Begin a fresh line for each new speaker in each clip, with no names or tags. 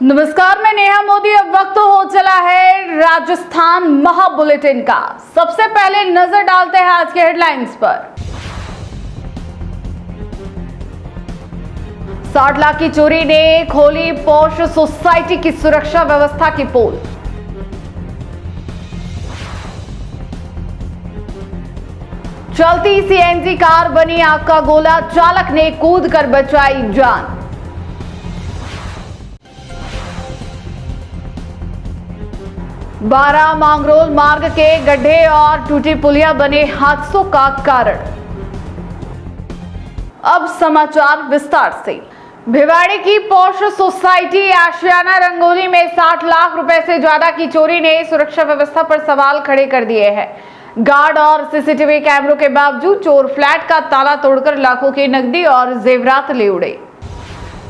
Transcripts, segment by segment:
नमस्कार, मैं नेहा मोदी। अब वक्त हो चला है राजस्थान महा बुलेटिन का। सबसे पहले नजर डालते हैं आज के हेडलाइंस पर। 60 लाख की चोरी ने खोली पॉश सोसाइटी की सुरक्षा व्यवस्था की पोल। चलती सीएनजी कार बनी आग का गोला, चालक ने कूदकर बचाई जान। बारा मांगरोल मार्ग के गड्ढे और टूटी पुलिया बने हादसों का कारण। अब समाचार विस्तार से। भिवाड़ी की पॉश सोसाइटी आशियाना रंगोली में 60 लाख रुपए से ज्यादा की चोरी ने सुरक्षा व्यवस्था पर सवाल खड़े कर दिए हैं। गार्ड और सीसीटीवी कैमरों के बावजूद चोर फ्लैट का ताला तोड़कर लाखों की नकदी और जेवरात ले उड़े।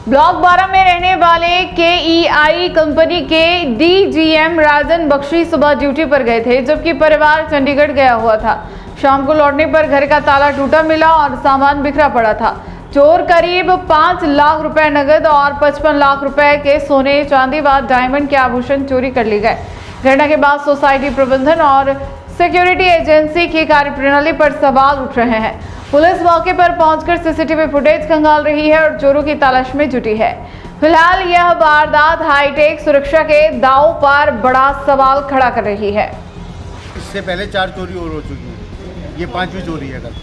ब्लॉक 12 में रहने वाले KEI कंपनी के DGM राजन बख्शी सुबह ड्यूटी पर गए थे, जबकि परिवार चंडीगढ़ गया हुआ था। शाम को लौटने पर घर का ताला टूटा मिला और सामान बिखरा पड़ा था। चोर करीब 5 लाख रुपए नगद और 55 लाख रुपए के सोने चांदी व डायमंड के आभूषण चोरी कर लिए गए। घटना के बाद सोसाइटी प्रबंधन और सिक्योरिटी एजेंसी की कार्यप्रणाली पर सवाल उठ रहे हैं। पुलिस मौके पर पहुंचकर सीसीटीवी फुटेज खंगाल रही है और चोरों की तलाश में जुटी है। फिलहाल यह वारदात हाईटेक सुरक्षा के दांव पर बड़ा सवाल खड़ा कर रही है।
इससे पहले 4 चोरी और हो चुकी है, ये 5वीं चोरी है। कल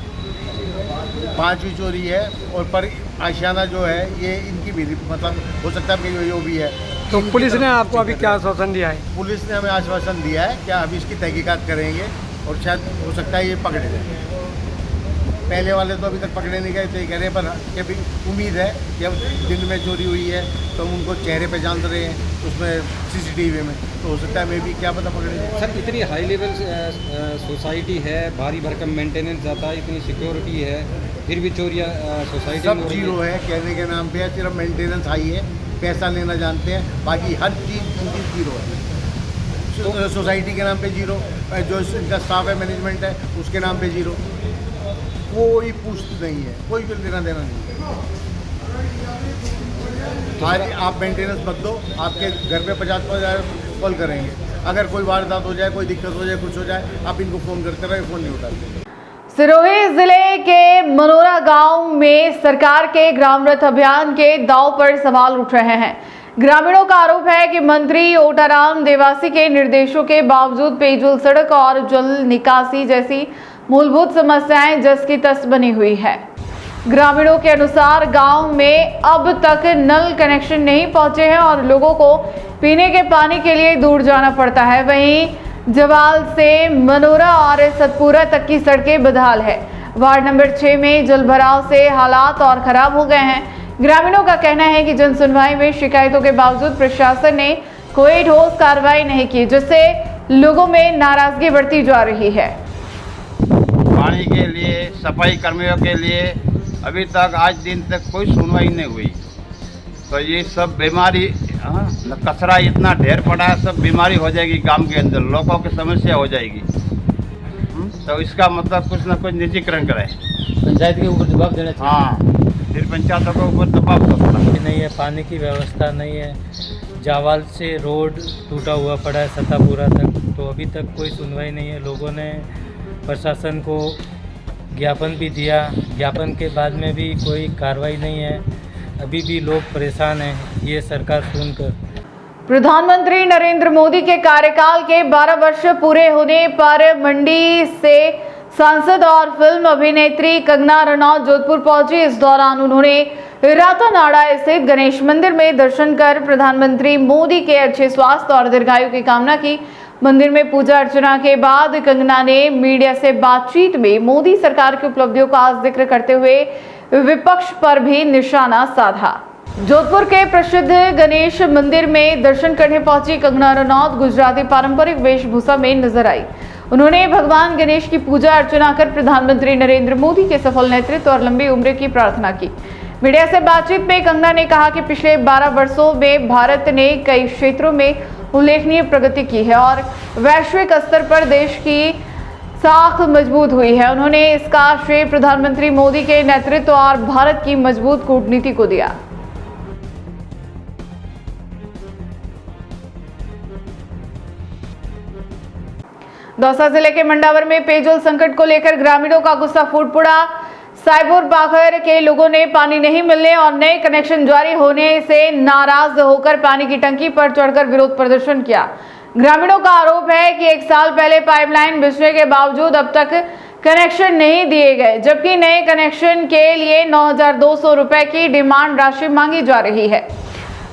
5वीं चोरी है और पर आशियाना जो है ये इनकी भी मतलब हो सकता है कि जो भी है।
तो पुलिस ने आपको अभी क्या आश्वासन दिया है?
पुलिस ने हमें आश्वासन दिया है कि अभी इसकी तहकीकात करेंगे और शायद हो सकता है ये पकड़े जाए। पहले वाले तो अभी तक पकड़े नहीं गए थे, कह रहे हैं, पर अभी उम्मीद है कि अब दिन में चोरी हुई है तो हम उनको चेहरे पे जान रहे हैं उसमें सीसीटीवी में, तो हो सकता है मैं भी क्या पता पकड़े जाए।
सर, इतनी हाई लेवल सोसाइटी है, भारी भरकम मेंटेनेंस जाता है, इतनी सिक्योरिटी है, फिर भी चोरियाँ सोसाइटी
सब जीरो है कहने के नाम पे है। सिर्फ मेंटेनेंस हाई है, पैसा लेना जानते हैं, बाकी हर चीज़ इनकी जीरो है। सोसाइटी के नाम पे जीरो, जो इनका स्टाफ है मैनेजमेंट है उसके नाम पे जीरो, कोई पूछ नहीं है, कोई लेना देना नहीं है। आज आप मेंटेनेंस मत दो, आपके घर पे 50,000 कॉल करेंगे। अगर कोई वारदात हो जाए, कोई दिक्कत हो जाए, कुछ हो जाए, आप इनको फ़ोन करते रहे, फ़ोन नहीं उठाते।
सिरोही जिले के मनोरा गांव में सरकार के ग्राम रथ अभियान के दांव पर सवाल उठ रहे हैं। ग्रामीणों का आरोप है कि मंत्री ओटाराम देवासी के निर्देशों के बावजूद पेयजल, सड़क और जल निकासी जैसी मूलभूत समस्याएं जस की तस बनी हुई है। ग्रामीणों के अनुसार गांव में अब तक नल कनेक्शन नहीं पहुंचे हैं और लोगों को पीने के पानी के लिए दूर जाना पड़ता है। वहीं जवाल से मनोरा और सतपुरा तक की सड़कें बदहाल है। वार्ड नंबर 6 में जलभराव से हालात और खराब हो गए हैं। ग्रामीणों का कहना है कि जन सुनवाई में शिकायतों के बावजूद प्रशासन ने कोई ठोस कार्रवाई नहीं की, जिससे लोगों में नाराजगी बढ़ती जा रही है।
पानी के लिए, सफाई कर्मियों के लिए अभी तक आज दिन तक कोई सुनवाई नहीं हुई। तो ये सब बीमारी, कचरा इतना ढेर पड़ा है, सब बीमारी हो जाएगी गांव के अंदर, लोगों की समस्या हो जाएगी। तो इसका मतलब कुछ ना कुछ निजीकरण करे,
पंचायत के ऊपर दबाव देना चाहिए।
हाँ, फिर पंचायतों के ऊपर दबाव तो पड़ा
नहीं है, पानी की व्यवस्था नहीं है। जावाल से रोड टूटा हुआ पड़ा है सतापुरा तक, तो अभी तक कोई सुनवाई नहीं है। लोगों ने प्रशासन को ज्ञापन भी दिया, ज्ञापन के बाद में भी कोई कार्रवाई नहीं है। अभी भी लोग परेशान हैं ये सरकार सुनकर।
प्रधानमंत्री नरेंद्र मोदी के कार्यकाल के 12 वर्ष पूरे होने पर मंडी से सांसद और फिल्म अभिनेत्री कंगना रनौत जोधपुर पहुंची। इस दौरान उन्होंने रातानाड़ा स्थित गणेश मंदिर में दर्शन कर प्रधानमंत्री मोदी के अच्छे स्वास्थ्य और दीर्घायु की कामना की। मंदिर में पूजा अर्चना के बाद कंगना ने मीडिया से बातचीत में मोदी सरकार की उपलब्धियों का जिक्र करते हुए विपक्ष पर भी निशाना साधा। जोधपुर के प्रसिद्ध गणेश मंदिर में दर्शन करने पहुंची कंगना रनौत गुजराती पारंपरिक वेशभूषा में नजर आई। उन्होंने भगवान गणेश की पूजा अर्चना कर प्रधानमंत्री नरेंद्र मोदी के सफल नेतृत्व और लंबी उम्र की प्रार्थना की। मीडिया से बातचीत में कंगना ने कहा कि पिछले 12 वर्षों में भारत ने कई क्षेत्रों में उल्लेखनीय प्रगति की है और वैश्विक स्तर पर देश की साख मजबूत हुई है। उन्होंने इसका श्रेय प्रधानमंत्री मोदी के नेतृत्व और भारत की मजबूत कूटनीति को दिया। दौसा जिले के मंडावर में पेयजल संकट को लेकर ग्रामीणों का गुस्सा फूट पड़ा। साइपुर पाखर के लोगों ने पानी नहीं मिलने और नए कनेक्शन जारी होने से नाराज होकर पानी की टंकी पर चढ़कर विरोध प्रदर्शन किया। ग्रामीणों का आरोप है कि 1 साल पहले पाइपलाइन बिछने के बावजूद अब तक कनेक्शन नहीं दिए गए, जबकि नए कनेक्शन के लिए 9,200 रुपए की डिमांड राशि मांगी जा रही है।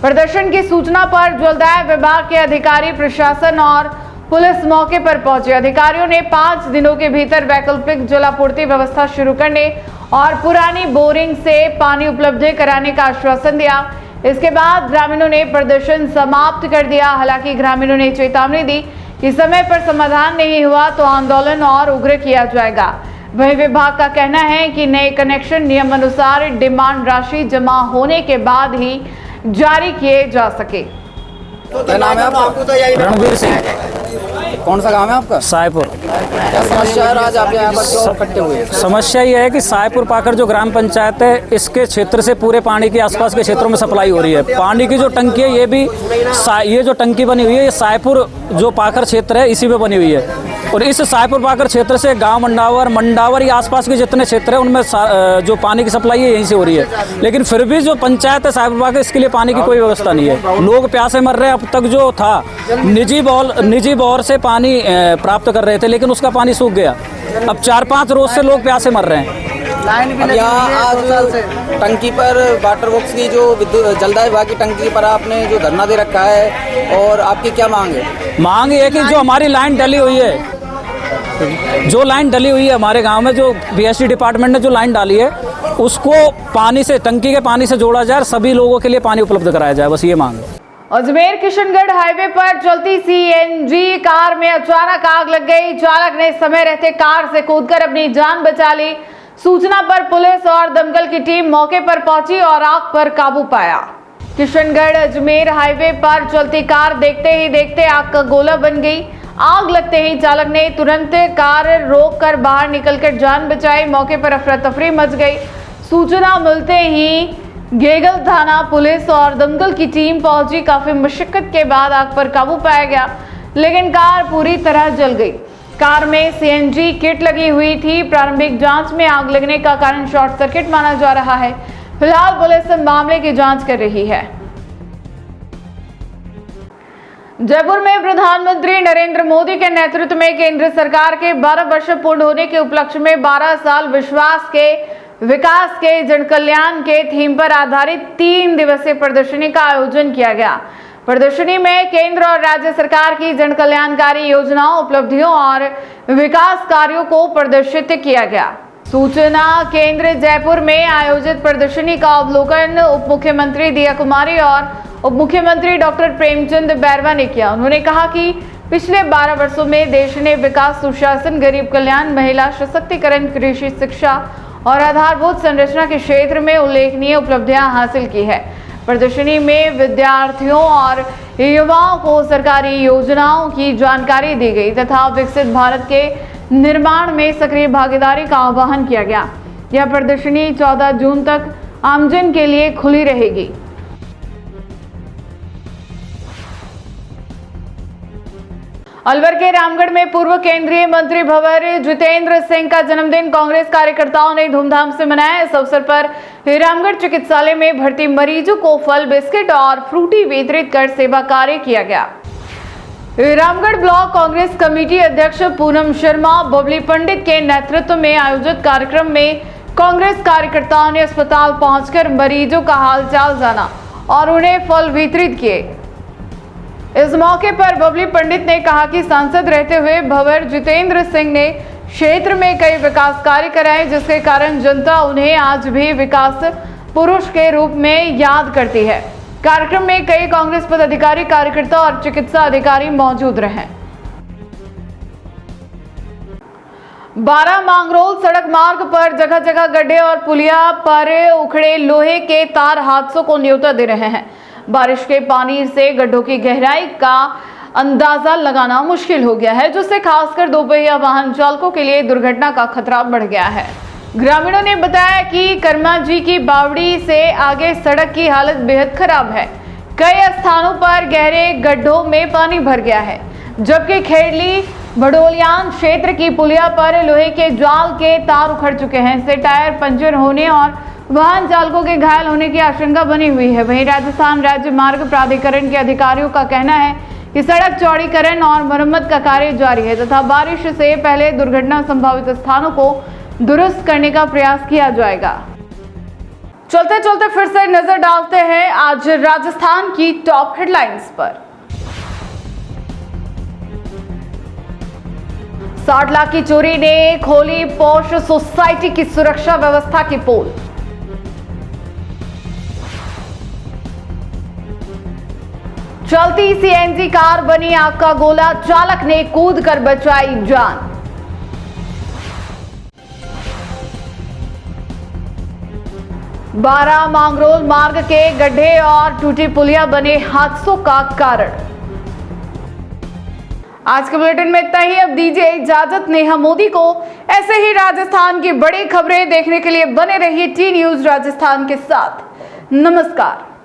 प्रदर्शन की सूचना पर जलदाय विभाग के अधिकारी, प्रशासन और पुलिस मौके पर पहुंचे। अधिकारियों ने 5 दिनों के भीतर वैकल्पिक जलापूर्ति व्यवस्था शुरू करने और पुरानी बोरिंग से पानी उपलब्ध कराने का आश्वासन दिया। इसके बाद ग्रामीणों ने प्रदर्शन समाप्त कर दिया। हालांकि ग्रामीणों ने चेतावनी दी कि समय पर समाधान नहीं हुआ तो आंदोलन और उग्र किया जाएगा। वहीं विभाग का कहना है कि नए कनेक्शन नियम अनुसार डिमांड राशि जमा होने के बाद ही जारी किए जा सके।
क्या नाम है आपका? रणवीर सिंह। कौन सा गांव है आपका? सायपुर। क्या समस्या है आज आप यहाँ पर क्यों इकट्ठे हुए?
समस्या ये है कि सायपुर पाकर जो ग्राम पंचायत है, इसके क्षेत्र से पूरे पानी के आसपास के क्षेत्रों में सप्लाई हो रही है। पानी की जो टंकी है ये जो टंकी बनी हुई है ये सायपुर जो पाकर क्षेत्र है इसी में बनी हुई है। और इस सायपुर पाकर क्षेत्र से गांव मंडावर या आसपास के जितने क्षेत्र हैं उनमें जो पानी की सप्लाई है यहीं से हो रही है। लेकिन फिर भी जो पंचायत है सायपुर पाकर, इसके लिए पानी की कोई व्यवस्था नहीं है। लोग प्यासे मर रहे हैं। अब तक जो था निजी बोर से पानी प्राप्त कर रहे थे, लेकिन उसका पानी सूख गया। अब 4-5 रोज से लोग प्यासे मर रहे हैं।
अब यहाँ आज टंकी पर वाटर वर्क्स की जो जलदाय विभाग की टंकी पर आपने जो धरना दे रखा है, और आपकी क्या मांग है?
मांग ये कि जो हमारी लाइन डली हुई है, हमारे गांव में जो बीएसडी डिपार्टमेंट ने जो लाइन डाली है उसको पानी से, टंकी के पानी से जोड़ा जाए और सभी लोगों के लिए पानी उपलब्ध कराया जाए, बस ये मांग है।
अजमेर किशनगढ़ हाईवे पर चलती सीएनजी कार में अचानक आग लग गई। चालक ने समय रहते कार से कूदकर अपनी जान बचा ली। सूचना पर पुलिस और दमकल की टीम मौके पर पहुंची और आग पर काबू पाया। किशनगढ़ अजमेर हाईवे पर चलती कार देखते ही देखते आग का गोला बन गई। आग लगते ही चालक ने तुरंत कार रोककर बाहर निकलकर जान बचाई। मौके पर अफरा तफरी मच गई। सूचना मिलते ही गेगल थाना पुलिस और दमकल की टीम पहुंची। काफी मुश्किल के बाद आग पर काबू पाया गया, लेकिन कार पूरी तरह जल गई। कार में सीएनजी किट लगी हुई थी। प्रारंभिक जांच में आग लगने का कारण शॉर्ट सर्किट माना जा रहा है। फिलहाल पुलिस मामले की जांच कर रही है। जयपुर में प्रधानमंत्री नरेंद्र मोदी के नेतृत्व में केंद्र सरकार के 12 वर्ष पूर्ण होने के उपलक्ष्य में 12 साल विश्वास के विकास के जन कल्याण के थीम पर आधारित 3 दिवसीय प्रदर्शनी का आयोजन किया गया। प्रदर्शनी में केंद्र और राज्य सरकार की जन कल्याणकारी योजनाओं, उपलब्धियों और विकास कार्यों को प्रदर्शित किया गया। सूचना केंद्र जयपुर में आयोजित प्रदर्शनी का अवलोकन उप मुख्यमंत्री दिया कुमारी और उप मुख्यमंत्री डॉक्टर प्रेमचंद बैरवा ने किया। उन्होंने कहा कि पिछले 12 वर्षों में देश ने विकास, सुशासन, गरीब कल्याण, महिला सशक्तिकरण, कृषि, शिक्षा और आधारभूत संरचना के क्षेत्र में उल्लेखनीय उपलब्धियां हासिल की है। प्रदर्शनी में विद्यार्थियों और युवाओं को सरकारी योजनाओं की जानकारी दी गई तथा विकसित भारत के निर्माण में सक्रिय भागीदारी का आह्वान किया गया। यह प्रदर्शनी 14 जून तक आमजन के लिए खुली रहेगी। अलवर के रामगढ़ में पूर्व केंद्रीय मंत्री भंवर जितेंद्र सिंह का जन्मदिन कांग्रेस कार्यकर्ताओं ने धूमधाम से मनाया। इस अवसर पर रामगढ़ चिकित्सालय में भर्ती मरीजों को फल, बिस्किट और फ्रूटी वितरित कर सेवा कार्य किया गया। रामगढ़ ब्लॉक कांग्रेस कमेटी अध्यक्ष पूनम शर्मा बबली पंडित के नेतृत्व में आयोजित कार्यक्रम में कांग्रेस कार्यकर्ताओं ने अस्पताल पहुंचकर मरीजों का हालचाल जाना और उन्हें फल वितरित किए। इस मौके पर बबली पंडित ने कहा कि सांसद रहते हुए भंवर जितेंद्र सिंह ने क्षेत्र में कई विकास कार्य कराए, जिसके कारण जनता उन्हें आज भी विकास पुरुष के रूप में याद करती है। कार्यक्रम में कई कांग्रेस पदाधिकारी, कार्यकर्ता और चिकित्सा अधिकारी मौजूद रहे। 12 मांगरोल सड़क मार्ग पर जगह जगह गड्ढे और पुलिया पर उखड़े लोहे के तार हादसों को न्योता दे रहे हैं। बारिश के पानी से गड्ढों की गहराई का अंदाजा लगाना मुश्किल हो गया है, जिससे खासकर दोपहिया वाहन चालकों के लिए दुर्घटना का खतरा बढ़ गया है। ग्रामीणों ने बताया कि कर्मा जी की बावड़ी से आगे सड़क की हालत बेहद खराब है। कई स्थानों पर गहरे गड्ढों में पानी भर गया है, जबकि खेड़ली भडोलियान क्षेत्र की पुलिया पर लोहे के जाल के तार उखड़ चुके हैं। इससे टायर पंचर होने और वाहन चालकों के घायल होने की आशंका बनी हुई है। वहीं राजस्थान राज्य मार्ग प्राधिकरण के अधिकारियों का कहना है कि सड़क चौड़ीकरण और मरम्मत का कार्य जारी है तथा बारिश से पहले दुर्घटना संभावित स्थानों को दुरुस्त करने का प्रयास किया जाएगा। चलते चलते फिर से नजर डालते हैं आज राजस्थान की टॉप हेडलाइंस पर। 60 लाख की चोरी ने खोली पॉश सोसाइटी की सुरक्षा व्यवस्था की पोल। चलती सीएनजी कार बनी आग का गोला, चालक ने कूद कर बचाई जान। बारा मांगरोल मार्ग के गड्ढे और टूटी पुलिया बने हादसों का कारण। आज के बुलेटिन में इतना ही। अब दीजिए इजाजत नेहा मोदी को। ऐसे ही राजस्थान की बड़ी खबरें देखने के लिए बने रहिए टी न्यूज राजस्थान के साथ। नमस्कार।